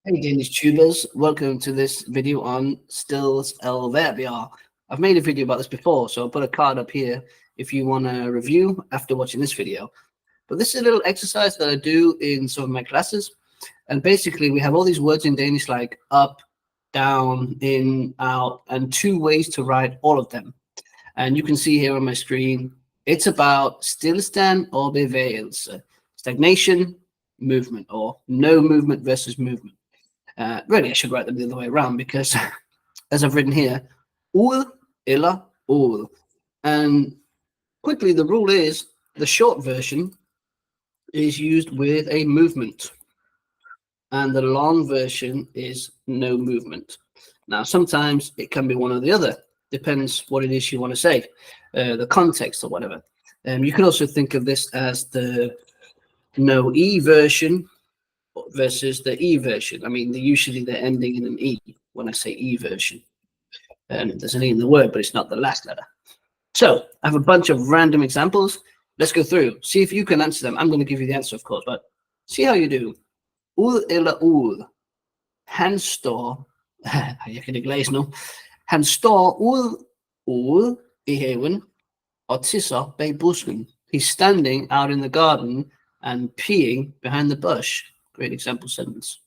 Hey Danish tubers, welcome to this video on stills Adverbial. I've made a video about this before, so I'll put a card up here if you want a review after watching this video. But this is a little exercise that I do in some of my classes. And basically we have all these words in Danish like up, down, in, out, and two ways to write all of them. And you can see here on my screen, it's about stillstand or bevægelse, stagnation, movement, or no movement versus movement. Really, I should write them the other way around because, as I've written here, ud eller ud. And quickly, the rule is the short version is used with a movement, and the long version is no movement. Now, sometimes it can be one or the other, depends what it is you want to say, the context or whatever. You can also think of this as the no E version versus the E version. I mean, usually they're ending in an E when I say E version. And there's an E in the word, but it's not the last letter. So I have a bunch of random examples. Let's go through. See if you can answer them. I'm going to give you the answer, of course, but see how you do. Ud eller ud. Han står, jeg kan ikke læse nu. Han står ude i haven og tisser bag busken. He's standing out in the garden and peeing behind the bush. Great example sentence.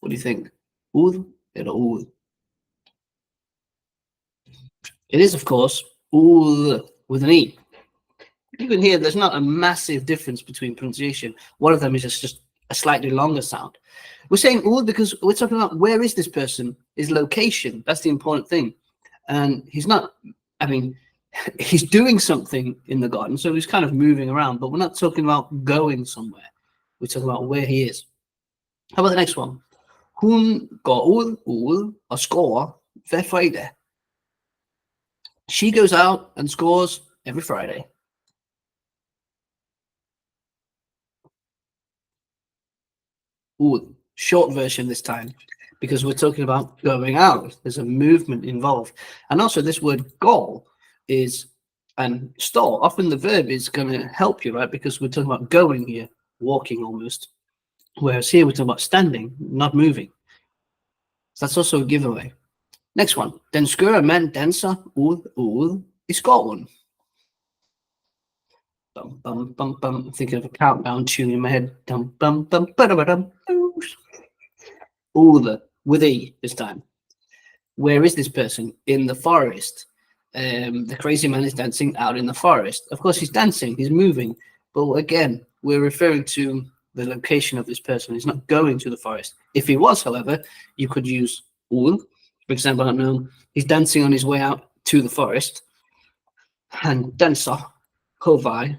What do you think? Ud eller ud? It is, of course, ud with an E. You can hear there's not a massive difference between pronunciation. One of them is just a slightly longer sound. We're saying ud because we're talking about where is this person, his location. That's the important thing. And he's not, I mean, he's doing something in the garden, so he's kind of moving around, but we're not talking about going somewhere. We're talking about where he is. How about the next one? Hun går ud og scorer hver fredag. She goes out and scores every Friday. Ud, short version this time, because we're talking about going out. There's a movement involved. And also this word gå is, and stå, often the verb is going to help you, right? Because we're talking about going here, walking almost. Whereas here we're talking about standing, not moving. So that's also a giveaway. Next one. Den skøre mand danser ude i skoven. Bum, bum, bum, bum. I'm thinking of a countdown tune in my head. Dum, bum, bum, ba-da-ba-dum. Ude, with E this time. Where is this person? In the forest. The crazy man is dancing out in the forest. Of course, he's dancing, he's moving. But again, we're referring to the location of this person. He's not going to the forest. If he was, however, you could use ud. For example, I don't know, he's dancing on his way out to the forest. Han danser på vej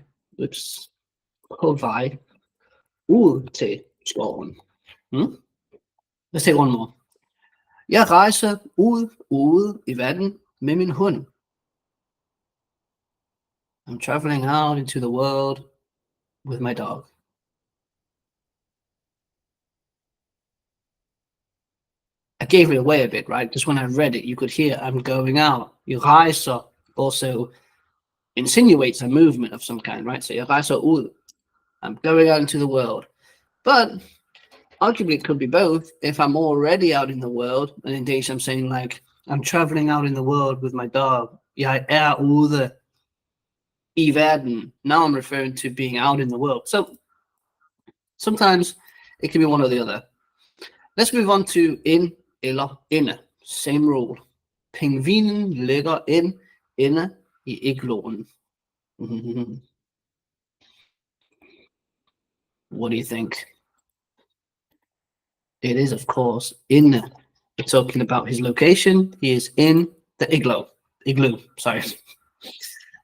ud til skoven. Let's take one more. Jeg rejser ude i verden med min hund. I'm traveling out into the world with my dog. I gave it away a bit, right? Because when I read it, you could hear I'm going out. Jeg rejser also insinuates a movement of some kind, right? So jeg rejser ud. I'm going out into the world. But arguably it could be both. If I'm already out in the world, and in Danish I'm saying like, I'm traveling out in the world with my dog. Jeg ude i verden. Now I'm referring to being out in the world. So sometimes it can be one or the other. Let's move on to in eller inde. Same rule. Pingvinen ligger inde i igloen. What do you think? It is, of course, inde. We're talking about his location. He is in the igloo, sorry.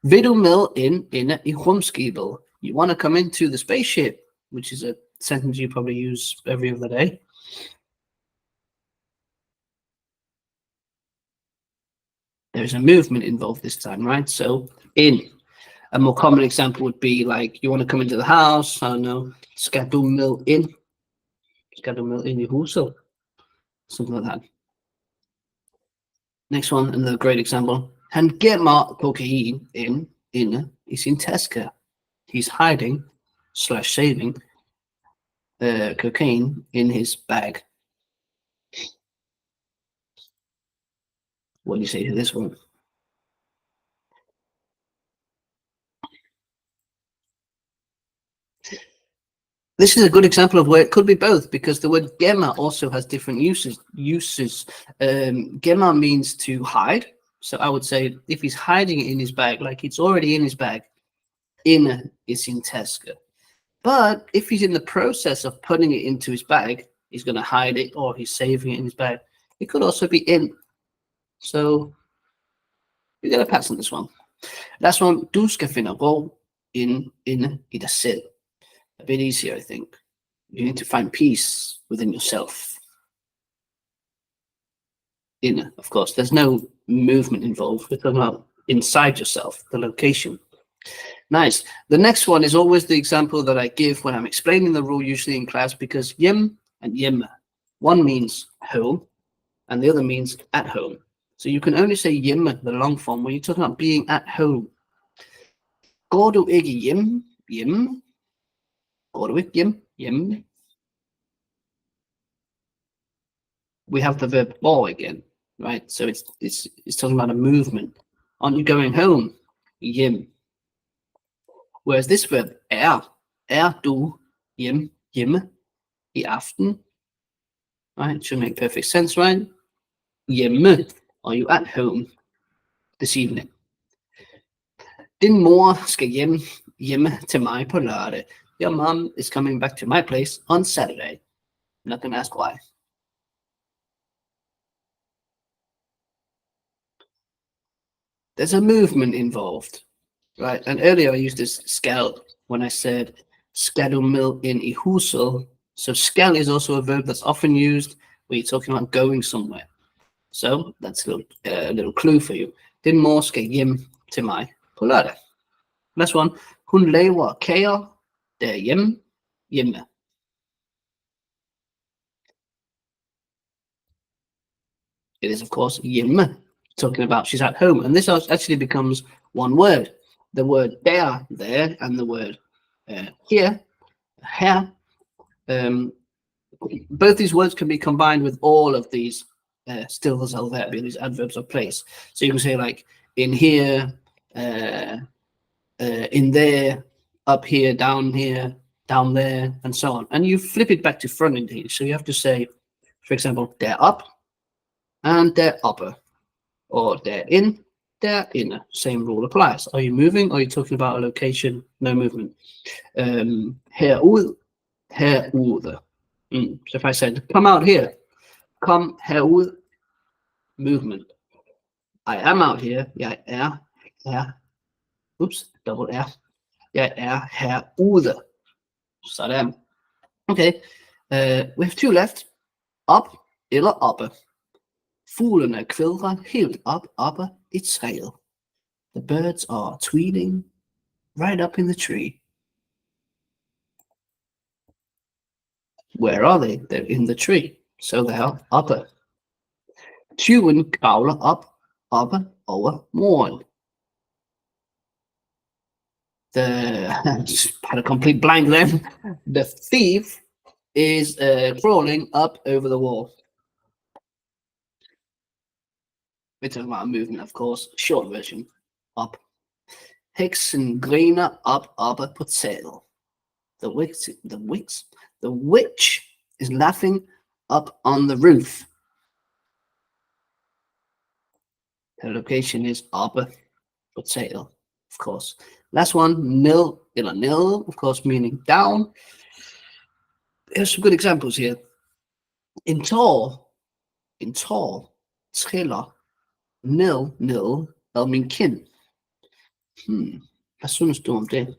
Vil du med inde i rumskibet? You want to come into the spaceship, which is a sentence you probably use every other day. There's a movement involved this time, right? So in. A more common example would be like, you want to come into the house, I don't know, skal du med ind? Skal du med ind i huset? Something like that. Next one, another great example. Han gemmer kokain inde i sin taske. He's hiding / saving cocaine in his bag. What do you say to this one? This is a good example of where it could be both, because the word gemma also has different uses. Gemma means to hide. So I would say if he's hiding it in his bag, like it's already in his bag, inde is in taske. But if he's in the process of putting it into his bag, he's going to hide it, or he's saving it in his bag. It could also be in. So you get a pass on this one. Last one, du skal finde ro inde i dig selv. A bit easier, I think. You need to find peace within yourself. Inner, of course. There's no movement involved. We're talking about inside yourself, the location. Nice. The next one is always the example that I give when I'm explaining the rule, usually in class, because hjem and hjemme, one means home, and the other means at home. So you can only say hjemme, the long form, when you're talking about being at home. Går du ikke hjem? Hjemme. Går du ikke hjem? Hjemme. We have the verb går again, right? So it's talking about a movement. Aren't you going home? Hjem. Whereas this verb du hjemme i aften? Right? It should make perfect sense, right? Hjemme. Are you at home this evening? Din mor skal hjemme til mig på lørdag. Your mom is coming back to my place on Saturday. I'm not going to ask why. There's a movement involved, right? And earlier I used this skal when I said skal du med ind i huset. So skal is also a verb that's often used when you're talking about going somewhere. So that's a little clue for you. Din mor skal hjem til mig på lørdag. Last one. Hun laver kager derhjemme. Hjemme. It is, of course, hjemme, talking about she's at home. And this actually becomes one word. The word there, and the word here, her. Both these words can be combined with all of these stills adverbs, these adverbs of place. So you can say like in here, in there, up here, down there, and so on. And you flip it back to front indeed. So you have to say, for example, they're up and they're upper, or they're in, they're inner. Same rule applies. Are you moving, or are you talking about a location? No movement. Herud, herude. So if I said, come out here, come herud, movement. I am out here. Jeg er. Oops, double R. Jeg er herude. Sådan. Okay. We have two left. Up eller oppe. Fuglene kvædrer helt oppe i træet. The birds are tweeting right up in the tree. Where are they? They're in the tree. So they are oppe. Tyven kravler oppe over muren. Had a complete blank then. The thief is crawling up over the wall. We're talking about a movement, of course. Short version. Up. Heksen griner oppe på taget. The witch is laughing up on the roof. The location is oppe på taget, of course. Last one, nil eller nil, of course, meaning down. There's some good examples here. In tall, triller, nil, eller min kind. Hvad synes du om det?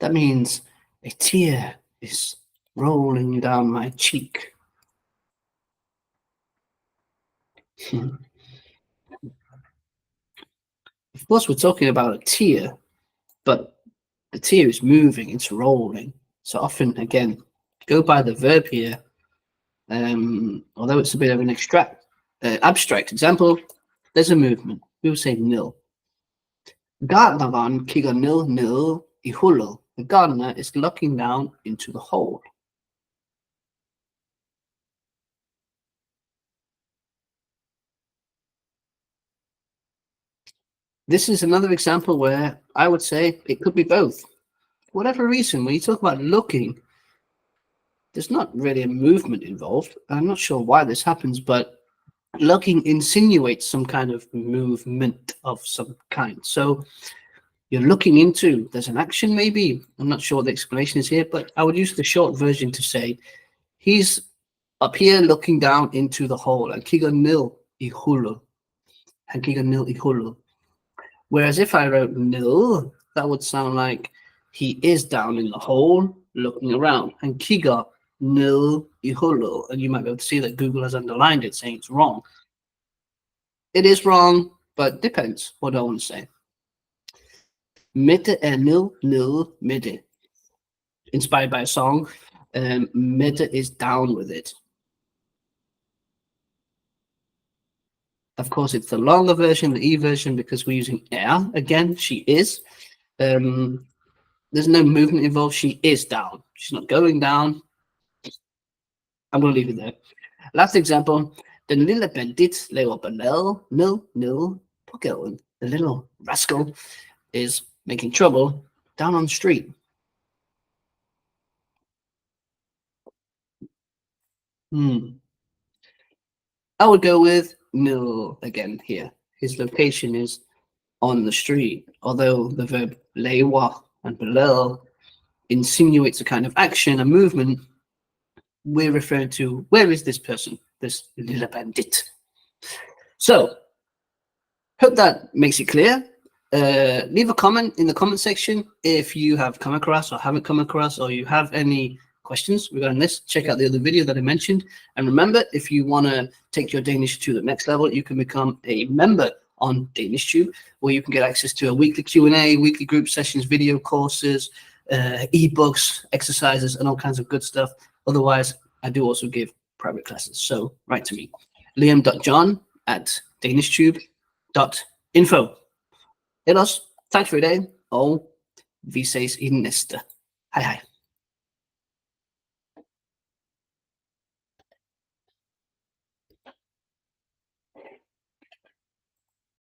That means a tear is rolling down my cheek. Of course, we're talking about a tear, but the tear is moving, it's rolling. So often, again, go by the verb here. Although it's a bit of an abstract example, there's a movement. We will say nil. Gartneren kigger ned i hullet The gardener is looking down into the hole. This is another example where I would say it could be both. For whatever reason, when you talk about looking, there's not really a movement involved. I'm not sure why this happens, but looking insinuates some kind of movement of some kind. So you're looking into, there's an action maybe. I'm not sure what the explanation is here, but I would use the short version to say, he's up here looking down into the hole. And kiga nil I hullo. And kiga nil I hullo. Whereas if I wrote nil, that would sound like he is down in the hole looking around. And kiga nil I hullo. And you might be able to see that Google has underlined it, saying it's wrong. It is wrong, but depends what I want to say. Mitte nil nil midde. Inspired by a song. Midde is down with it. Of course, it's the longer version, the E version, because we're using again. She is. There's no movement involved. She is down. She's not going down. I'm going to leave it there. Last example. Den lille bandit laver ballade nil på gaden. The little rascal is making trouble down on the street. I would go with nil again here. His location is on the street, although the verb lewa and belel insinuates a kind of action, a movement. We're referring to, where is this person, this lille bandit? So, hope that makes it clear. Leave a comment in the comment section if you have come across or haven't come across, or you have any questions regarding this. Check out the other video that I mentioned. And remember, if you want to take your Danish to the next level, you can become a member on DanishTube, where you can get access to a weekly Q&A, weekly group sessions, video courses, ebooks, exercises, and all kinds of good stuff. Otherwise, I do also give private classes. So write to me, liam.john@danishtube.info. Ellers, tak for i dag, og vi ses i den næste. Hej hej.